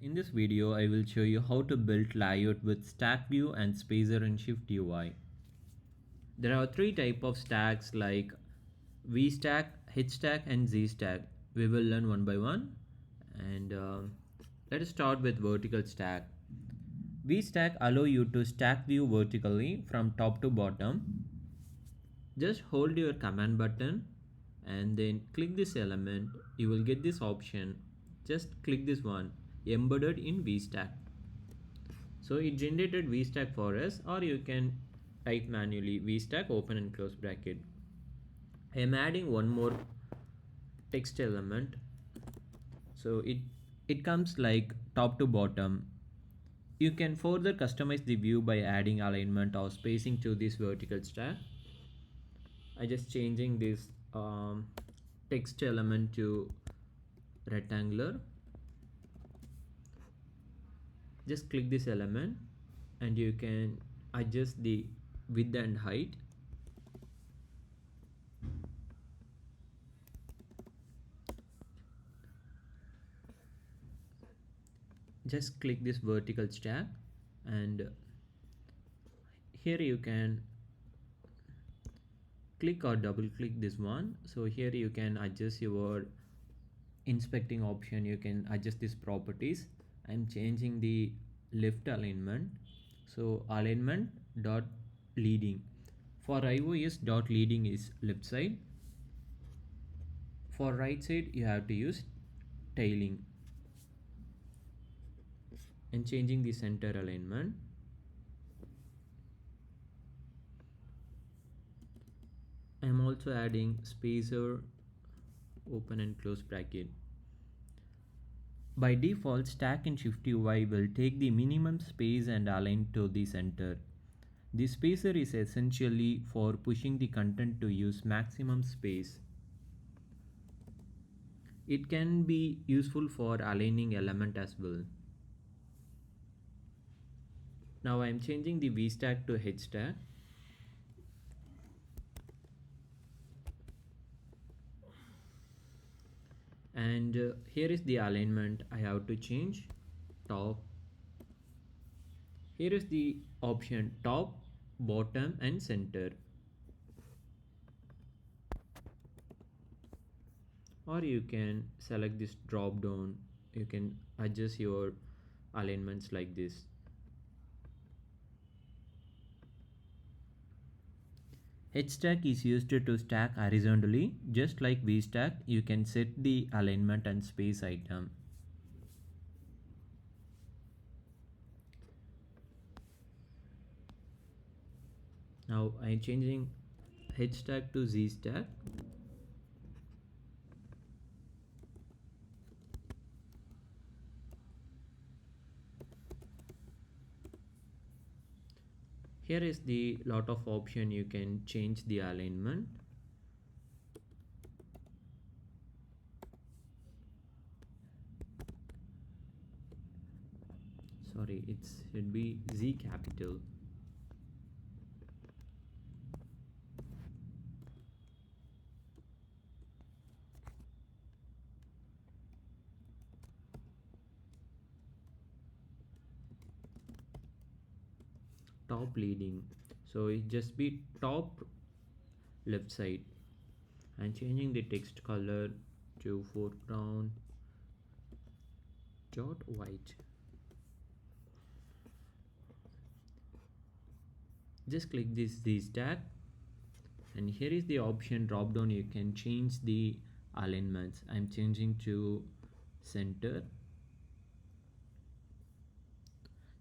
In this video, I will show you how to build layout with stack view and spacer in SwiftUI. There are three types of stacks like VStack, HStack and ZStack. We will learn one by one. And let us start with vertical stack. VStack allow you to stack view vertically from top to bottom. Just hold your command button and then click this element. You will get this option. Just click this one, embedded in VStack. So it generated VStack for us, or you can type manually VStack open and close bracket. I am adding one more text element. So it comes like top to bottom. You can further customize the view by adding alignment or spacing to this vertical stack. I just changing this text element to rectangular. Just click this element and you can adjust the width and height. Just click this vertical stack and here you can click or double click this one. So here you can adjust your inspecting option. You can adjust these properties. I'm changing the left alignment. So alignment dot leading. For iOS, dot leading is left side. For right side you have to use tailing. And changing the center alignment. I am also adding spacer open and close bracket. By default, stack in SwiftUI will take the minimum space and align to the center. The spacer is essentially for pushing the content to use maximum space. It can be useful for aligning element as well. Now I am changing the VStack to HStack. And here is the alignment I have to change. Top. Here is the option top, bottom and center. Or you can select this drop down. You can adjust your alignments like this. HStack is used to stack horizontally. Just like VStack, you can set the alignment and space item. Now I am changing HStack to ZStack. Here is the lot of option. You can change the alignment. Sorry, it should be Z capital. Top leading, so it just be top left side. And changing the text color to foreground dot white. Just click this ZStack and here is the option drop down. You can change the alignments. I'm changing to center.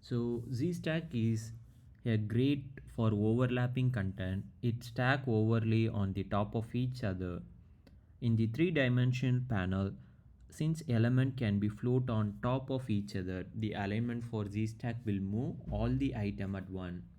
So ZStack is a great for overlapping content. It stack overlay on the top of each other. In the 3-dimensional panel, since element can be float on top of each other, the alignment for ZStack will move all the item at once.